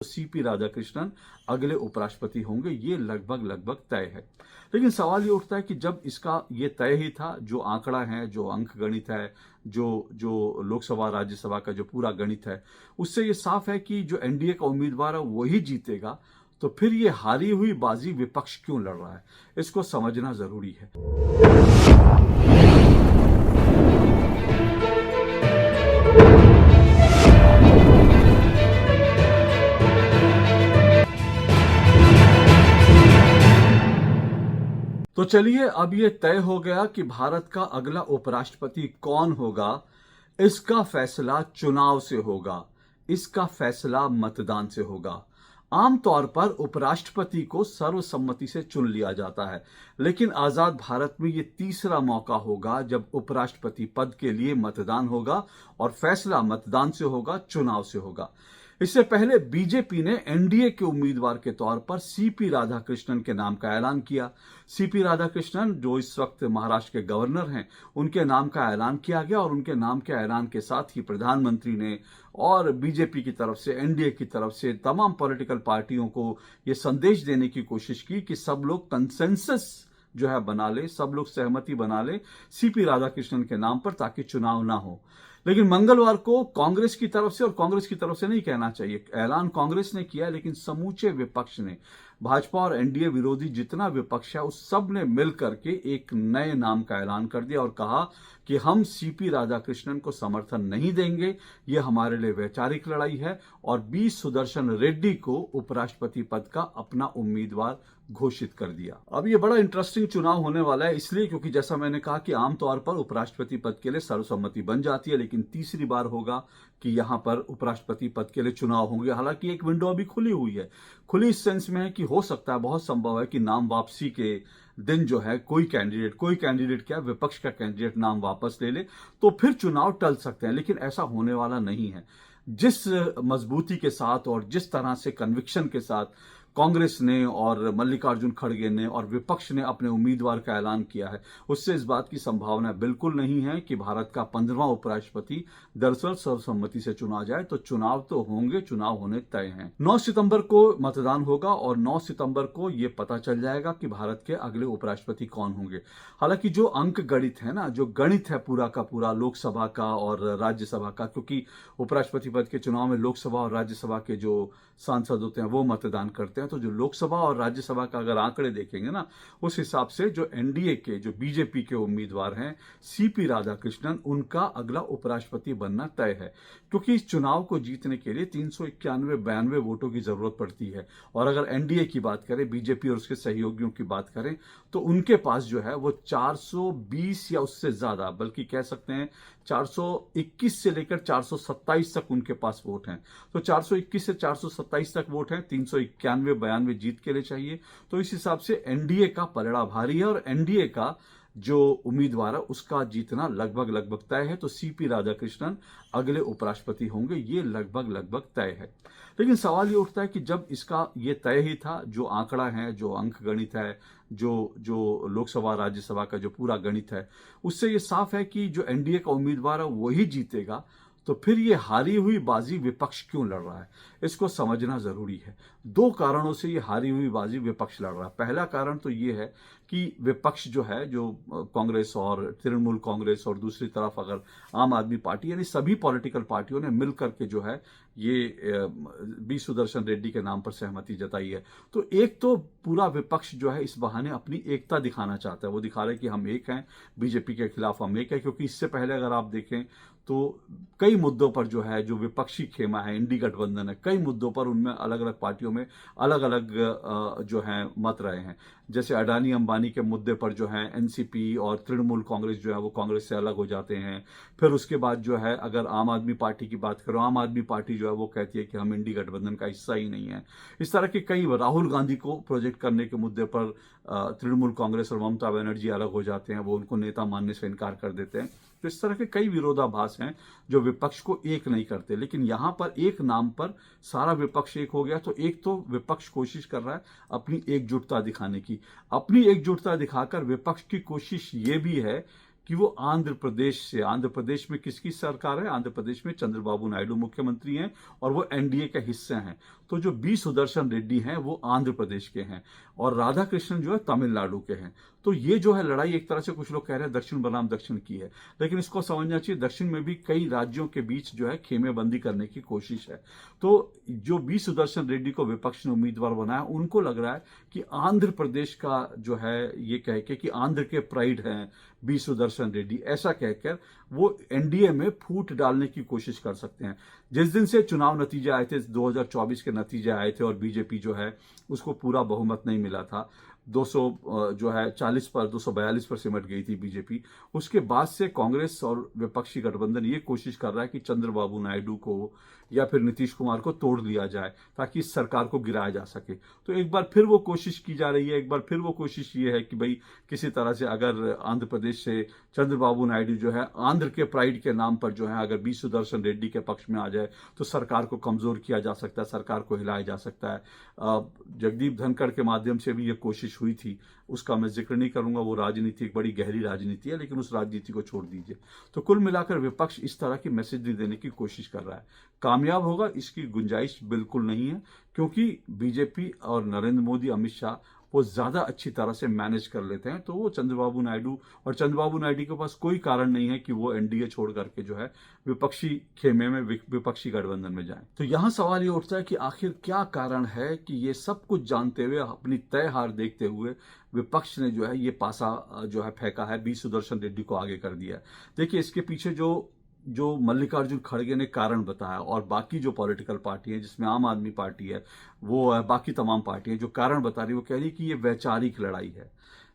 CP Radhakrishnan अगले उपराष्ट्रपति होंगे, ये लगभग लगभग तय है। लेकिन सवाल ये उठता है कि जब इसका ये तय ही था, जो आंकड़ा है, जो अंक गणित है, जो जो लोकसभा राज्यसभा का जो पूरा गणित है, उससे ये साफ है कि जो एनडीए का उम्मीदवार है वही जीतेगा। तो फिर ये हारी हुई बाजी विपक्ष क्यों लड़ रहा है, इसको समझना जरूरी है। तो चलिए, अब ये तय हो गया कि भारत का अगला उपराष्ट्रपति कौन होगा। इसका फैसला चुनाव से होगा, इसका फैसला मतदान से होगा। आमतौर पर उपराष्ट्रपति को सर्वसम्मति से चुन लिया जाता है, लेकिन आजाद भारत में ये तीसरा मौका होगा जब उपराष्ट्रपति पद के लिए मतदान होगा और फैसला मतदान से होगा, चुनाव से होगा। इससे पहले बीजेपी ने एनडीए के उम्मीदवार के तौर पर सीपी राधाकृष्णन के नाम का ऐलान किया। सीपी राधाकृष्णन, जो इस वक्त महाराष्ट्र के गवर्नर हैं, उनके नाम का ऐलान किया गया और उनके नाम के ऐलान के साथ ही प्रधानमंत्री ने और बीजेपी की तरफ से, एनडीए की तरफ से तमाम पॉलिटिकल पार्टियों को यह संदेश देने की कोशिश की कि सब लोग कंसेंसस जो है बना ले, सब लोग सहमति बना ले सीपी राधाकृष्णन के नाम पर, ताकि चुनाव ना हो। लेकिन मंगलवार को कांग्रेस की तरफ से, और कांग्रेस की तरफ से नहीं कहना चाहिए, ऐलान कांग्रेस ने किया, लेकिन समूचे विपक्ष ने, भाजपा और एनडीए विरोधी जितना विपक्ष है, उस सब ने मिलकर के एक नए नाम का ऐलान कर दिया और कहा कि हम सीपी राधाकृष्णन को समर्थन नहीं देंगे, यह हमारे लिए वैचारिक लड़ाई है, और बी सुदर्शन रेड्डी को उपराष्ट्रपति पद का अपना उम्मीदवार घोषित कर दिया। अब ये बड़ा इंटरेस्टिंग चुनाव होने वाला है, इसलिए क्योंकि जैसा मैंने कहा कि आमतौर पर उपराष्ट्रपति पद के लिए सर्वसम्मति बन जाती है, लेकिन तीसरी बार होगा कि यहां पर उपराष्ट्रपति पद के लिए चुनाव होंगे। हालांकि एक विंडो अभी खुली हुई है, खुली इस सेंस में है कि हो सकता है, बहुत संभव है कि नाम वापसी के दिन जो है कोई कैंडिडेट क्या, विपक्ष का कैंडिडेट नाम वापस ले ले, तो फिर चुनाव टल सकते हैं। लेकिन ऐसा होने वाला नहीं है। जिस मजबूती के साथ और जिस तरह से कन्विक्शन के साथ कांग्रेस ने और मल्लिकार्जुन खड़गे ने और विपक्ष ने अपने उम्मीदवार का ऐलान किया है, उससे इस बात की संभावना बिल्कुल नहीं है कि भारत का 15वां उपराष्ट्रपति दरअसल सर्वसम्मति से चुना जाए। तो चुनाव तो होंगे, चुनाव होने तय हैं। 9 सितंबर को मतदान होगा और 9 सितंबर को यह पता चल जाएगा कि भारत के अगले उपराष्ट्रपति कौन होंगे। हालांकि जो अंक गणित है ना, जो गणित है पूरा का पूरा लोकसभा का और राज्यसभा का, क्योंकि उपराष्ट्रपति पद के चुनाव में लोकसभा और राज्यसभा के जो सांसद होते हैं वो मतदान करते हैं, तो जो लोकसभा और राज्यसभा का अगर आंकड़े देखेंगे ना, उस हिसाब से जो एनडीए के, जो बीजेपी के उम्मीदवार हैं सीपी राधाकृष्णन, उनका अगला उपराष्ट्रपति बनना तय है। क्योंकि इस चुनाव को जीतने के लिए 391-92 वोटों की जरूरत पड़ती है, और अगर एनडीए की बात करें, बीजेपी और उसके सहयोगियों की बात करें, तो उनके पास जो है वो 420 या उससे ज्यादा, बल्कि कह सकते हैं 421 से लेकर 427 तक उनके पास वोट हैं। तो 421 से 427 तक वोट हैं, 391-92 जीत के लिए चाहिए। तो इस हिसाब से एनडीए का पलड़ा भारी है और एनडीए का जो उम्मीदवार है उसका जीतना लगभग लगभग तय है। तो सीपी राधाकृष्णन अगले उपराष्ट्रपति होंगे, ये लगभग लगभग तय है। लेकिन सवाल ये उठता है कि जब इसका ये तय ही था, जो आंकड़ा है, जो अंक गणित है, जो जो लोकसभा राज्यसभा का जो पूरा गणित है, उससे ये साफ है कि जो एनडीए का उम्मीदवार है वही जीतेगा। तो फिर ये हारी हुई बाजी विपक्ष क्यों लड़ रहा है, इसको समझना जरूरी है। 2 कारणों से ये हारी हुई बाजी विपक्ष लड़ रहा है। पहला कारण तो ये है कि विपक्ष जो है, जो कांग्रेस और तृणमूल कांग्रेस और दूसरी तरफ अगर आम आदमी पार्टी, यानी सभी पॉलिटिकल पार्टियों ने मिलकर के जो है ये बी सुदर्शन रेड्डी के नाम पर सहमति जताई है। तो एक तो पूरा विपक्ष जो है इस बहाने अपनी एकता दिखाना चाहता है, वो दिखा रहे हैं कि हम एक हैं, बीजेपी के खिलाफ हम एक हैं। क्योंकि इससे पहले अगर आप देखें तो कई मुद्दों पर जो है, जो विपक्षी खेमा है, इंडी गठबंधन है, कई मुद्दों पर उनमें अलग अलग पार्टियों में अलग अलग जो है मत रहे हैं। जैसे अडानी अंबानी के मुद्दे पर जो है एनसीपी और तृणमूल कांग्रेस जो है वो कांग्रेस से अलग हो जाते हैं। फिर उसके बाद जो है अगर आम आदमी पार्टी की बात करो, आम आदमी पार्टी जो है वो कहती है कि हम इंडी गठबंधन का हिस्सा ही नहीं है। इस तरह के कई, राहुल गांधी को प्रोजेक्ट करने के मुद्दे पर तृणमूल कांग्रेस और ममता बनर्जी अलग हो जाते हैं, वो उनको नेता मानने से इनकार कर देते हैं। तो इस तरह के कई विरोधाभास हैं जो विपक्ष को एक नहीं करते। लेकिन यहां पर एक नाम पर सारा विपक्ष एक हो गया। तो एक तो विपक्ष कोशिश कर रहा है अपनी एकजुटता दिखाने की, अपनी एकजुटता दिखाकर विपक्ष की कोशिश ये भी है कि वो आंध्र प्रदेश में किसकी सरकार है? आंध्र प्रदेश में चंद्रबाबू नायडू मुख्यमंत्री हैं और वो एनडीए के हिस्से हैं। तो जो बी सुदर्शन रेड्डी हैं वो आंध्र प्रदेश के हैं और राधा कृष्णन जो है तमिलनाडु के हैं। तो ये जो है लड़ाई एक तरह से कुछ लोग कह रहे हैं दक्षिण बनाम दक्षिण की है, लेकिन इसको समझना चाहिए दक्षिण में भी कई राज्यों के बीच जो है खेमेबंदी करने की कोशिश है। तो जो बी सुदर्शन रेड्डी को विपक्ष ने उम्मीदवार बनाया, उनको लग रहा है कि आंध्र प्रदेश का जो है ये कह के कि आंध्र के प्राइड हैं बी सुदर्शन रेड्डी, ऐसा कहकर वो एनडीए में फूट डालने की कोशिश कर सकते हैं। जिस दिन से चुनाव नतीजे आए थे, 2024 के नतीजे आए थे और बीजेपी जो है उसको पूरा बहुमत नहीं मिला था, 200 जो है 40 पर 242 पर सिमट गई थी बीजेपी। उसके बाद से कांग्रेस और विपक्षी गठबंधन ये कोशिश कर रहा है कि चंद्रबाबू नायडू को या फिर नीतीश कुमार को तोड़ लिया जाए ताकि इस सरकार को गिराया जा सके। तो एक बार फिर वो कोशिश की जा रही है, एक बार फिर वो कोशिश ये है कि भाई किसी तरह से अगर आंध्र प्रदेश से चंद्रबाबू नायडू जो है आंध्र के प्राइड के नाम पर जो है अगर बी सुदर्शन रेड्डी के पक्ष में आ जाए तो सरकार को कमजोर किया जा सकता है, सरकार को हिलाया जा सकता है। जगदीप धनखड़ के माध्यम से भी ये कोशिश हुई थी, उसका मैं जिक्र नहीं करूंगा, वो राजनीति एक बड़ी गहरी राजनीति है, लेकिन उस राजनीति को छोड़ दीजिए। तो कुल मिलाकर विपक्ष इस तरह की मैसेज देने की कोशिश कर रहा है। कामयाब होगा इसकी गुंजाइश बिल्कुल नहीं है, क्योंकि बीजेपी और नरेंद्र मोदी, अमित शाह वो ज्यादा अच्छी तरह से मैनेज कर लेते हैं। तो वो चंद्रबाबू नायडू के पास कोई कारण नहीं है कि वो एनडीए छोड़ करके जो है विपक्षी खेमे में, विपक्षी गठबंधन में जाएं। तो यहां सवाल ये उठता है कि आखिर क्या कारण है कि ये सब कुछ जानते हुए, अपनी तय हार देखते हुए विपक्ष ने जो है ये पासा जो है फेंका है, बी सुदर्शन रेड्डी को आगे कर दिया है। देखिए इसके पीछे जो मल्लिकार्जुन खड़गे ने कारण बताया और बाकी जो पॉलिटिकल पार्टी है जिसमें आम आदमी पार्टी है, वो है, बाकी तमाम पार्टी है, जो कारण बता रही है वो कह रही है कि ये वैचारिक लड़ाई है,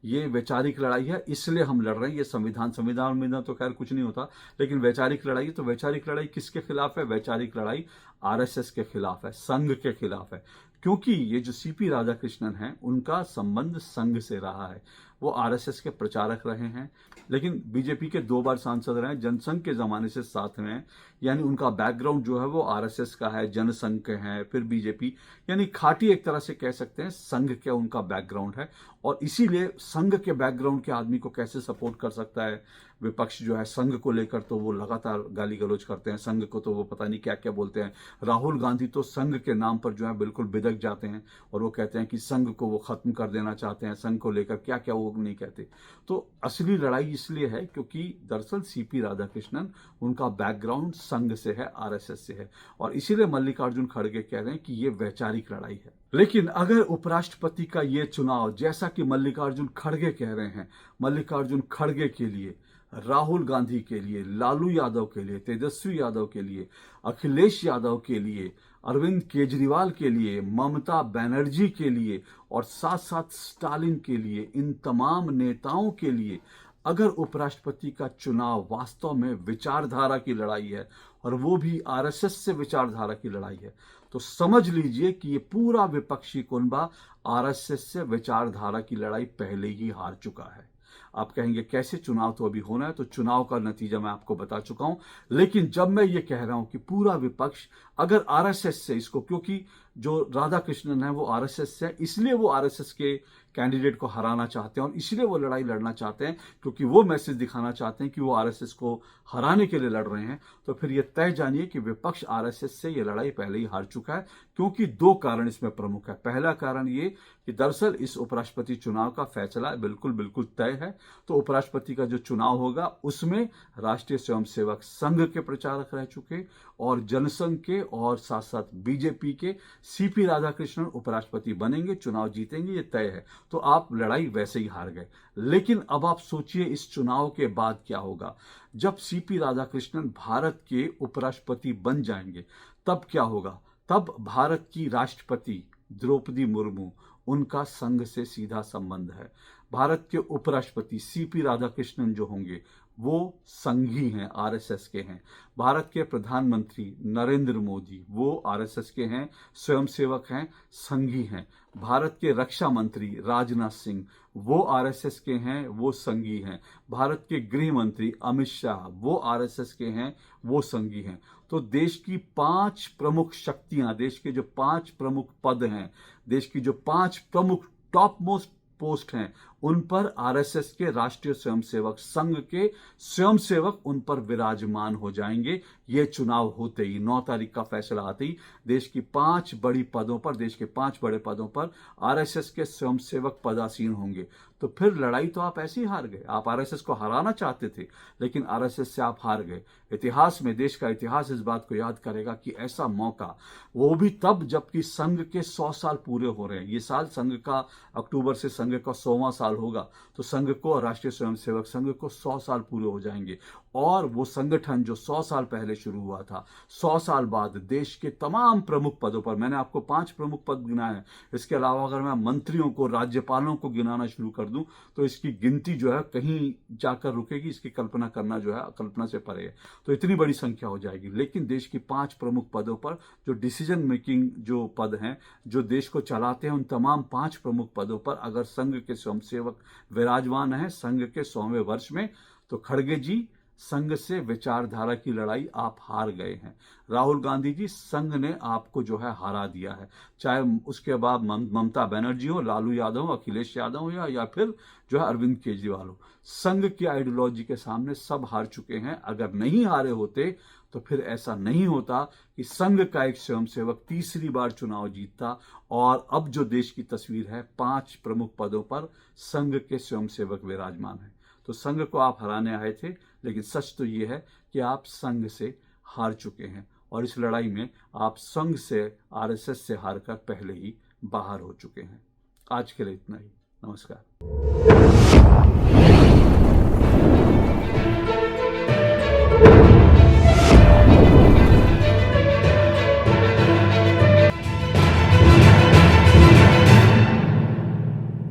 ये वैचारिक लड़ाई है, इसलिए हम लड़ रहे हैं। ये संविधान में तो खैर कुछ नहीं होता, लेकिन वैचारिक लड़ाई है। तो वैचारिक लड़ाई किसके खिलाफ है? वैचारिक लड़ाई आरएसएस के खिलाफ है, संघ के खिलाफ है। क्योंकि ये जो सीपी राधाकृष्णन हैं उनका संबंध संघ से रहा है, वो आरएसएस के प्रचारक रहे हैं, लेकिन बीजेपी के 2 बार सांसद रहे, जनसंघ के जमाने से साथ में हैं, यानी उनका बैकग्राउंड जो है वो आरएसएस का है, जनसंघ के हैं, फिर बीजेपी, यानी खाटी एक तरह से कह सकते हैं संघ का उनका बैकग्राउंड है। और इसीलिए संघ के बैकग्राउंड के आदमी को कैसे सपोर्ट कर सकता है विपक्ष जो है संघ को लेकर? तो वो लगातार गाली गलौज करते हैं संघ को, तो वो पता नहीं क्या क्या बोलते हैं। राहुल गांधी तो संघ के नाम पर जो है बिल्कुल बिदक जाते हैं और वो कहते हैं कि संघ को वो खत्म कर देना चाहते हैं, संघ को लेकर क्या क्या वो नहीं कहते। तो असली लड़ाई इसलिए है क्योंकि दरअसल सीपी राधाकृष्णन, उनका बैकग्राउंड संघ से है, आरएसएस से है, और इसीलिए मल्लिकार्जुन खड़गे कह रहे हैं कि ये वैचारिक लड़ाई है। लेकिन अगर उपराष्ट्रपति का ये चुनाव, जैसा कि मल्लिकार्जुन खड़गे कह रहे हैं, मल्लिकार्जुन खड़गे के लिए, राहुल गांधी के लिए, लालू यादव के लिए, तेजस्वी यादव के लिए, अखिलेश यादव के लिए, अरविंद केजरीवाल के लिए, ममता बनर्जी के लिए और साथ साथ स्टालिन के लिए, इन तमाम नेताओं के लिए अगर उपराष्ट्रपति का चुनाव वास्तव में विचारधारा की लड़ाई है और वो भी आरएसएस से विचारधारा की लड़ाई है, तो समझ लीजिए कि ये पूरा विपक्षी कुनबा आरएसएस से विचारधारा की लड़ाई पहले ही हार चुका है। आप कहेंगे कैसे? चुनाव तो अभी होना है, तो चुनाव का नतीजा मैं आपको बता चुका हूं। लेकिन जब मैं ये कह रहा हूं कि पूरा विपक्ष अगर आरएसएस से इसको, क्योंकि जो राधा कृष्णन है वो आरएसएस से है, इसलिए वो आरएसएस के कैंडिडेट को हराना चाहते हैं और इसलिए वो लड़ाई लड़ना चाहते हैं, क्योंकि वो मैसेज दिखाना चाहते हैं कि वो आरएसएस को हराने के लिए लड़ रहे हैं। तो फिर ये तय जानिए कि विपक्ष आरएसएस से ये लड़ाई पहले ही हार चुका है, क्योंकि 2 कारण इसमें प्रमुख है। पहला कारण ये कि दरअसल इस उपराष्ट्रपति चुनाव का फैसला बिल्कुल तय है। तो उपराष्ट्रपति का जो चुनाव होगा उसमें राष्ट्रीय स्वयंसेवक संघ के प्रचारक रह चुके और जनसंघ के और साथ साथ बीजेपी के सीपी राधाकृष्णन उपराष्ट्रपति बनेंगे, चुनाव जीतेंगे, ये तय है। तो आप लड़ाई वैसे ही हार गए। लेकिन अब आप सोचिए इस चुनाव के बाद क्या होगा। जब सीपी राधाकृष्णन भारत के उपराष्ट्रपति बन जाएंगे तब क्या होगा? तब भारत की राष्ट्रपति द्रौपदी मुर्मू, उनका संघ से सीधा संबंध है। भारत के उपराष्ट्रपति सीपी राधाकृष्णन जो होंगे वो संघी हैं, आरएसएस के हैं। भारत के प्रधानमंत्री नरेंद्र मोदी वो आरएसएस के हैं, स्वयंसेवक हैं, संघी हैं। भारत के रक्षा मंत्री राजनाथ सिंह वो आरएसएस के हैं, वो संघी हैं। भारत के गृह मंत्री अमित शाह वो आरएसएस के हैं, वो संघी हैं। तो देश की 5 प्रमुख शक्तियां, देश के जो 5 प्रमुख पद हैं, देश की जो 5 प्रमुख टॉप मोस्ट पोस्ट हैं, उन पर आरएसएस के राष्ट्रीय स्वयंसेवक संघ के स्वयंसेवक उन पर विराजमान हो जाएंगे। ये चुनाव होते ही 9 तारीख का फैसला आते ही देश के 5 बड़े पदों पर आरएसएस के स्वयंसेवक पदासीन होंगे। तो फिर लड़ाई तो आप ऐसे ही हार गए। आप आरएसएस को हराना चाहते थे, लेकिन आरएसएस से आप हार गए। इतिहास में, देश का इतिहास इस बात को याद करेगा कि ऐसा मौका, वो भी तब जबकि संघ के 100 साल पूरे हो रहे हैं। ये साल संघ का, अक्टूबर से संघ का 100वां साल होगा, तो संघ को, राष्ट्रीय स्वयंसेवक संघ को 100 साल पूरे हो जाएंगे। और वो संगठन जो 100 साल पहले शुरू हुआ था, 100 साल बाद देश के तमाम प्रमुख पदों पर, मैंने आपको 5 प्रमुख पद गिनाए हैं, इसके अलावा अगर मैं मंत्रियों को, राज्यपालों को गिनाना शुरू कर दूं तो इसकी गिनती जो है कहीं जाकर रुकेगी। इसकी कल्पना करना जो है कल्पना से परे है। तो इतनी बड़ी संख्या हो जाएगी। लेकिन देश की 5 प्रमुख पदों पर, जो डिसीजन मेकिंग जो पद हैं, जो देश को चलाते हैं, उन तमाम 5 प्रमुख पदों पर अगर संघ के स्वयंसेवक विराजमान है संघ के 100वें वर्ष में, तो खड़गे जी, संघ से विचारधारा की लड़ाई आप हार गए हैं। राहुल गांधी जी, संघ ने आपको जो है हरा दिया है। चाहे उसके बाद ममता बनर्जी हो, लालू यादव हो, अखिलेश यादव हो, या फिर जो है अरविंद केजरीवाल हो, संघ की आइडियोलॉजी के सामने सब हार चुके हैं। अगर नहीं हारे होते तो फिर ऐसा नहीं होता कि संघ का एक स्वयंसेवक तीसरी बार चुनाव जीतता। और अब जो देश की तस्वीर है, 5 प्रमुख पदों पर संघ के स्वयंसेवक विराजमान है। तो संघ को आप हराने आए थे, लेकिन सच तो ये है कि आप संघ से हार चुके हैं। और इस लड़ाई में आप संघ से, आरएसएस से हारकर पहले ही बाहर हो चुके हैं। आज के लिए इतना ही। नमस्कार।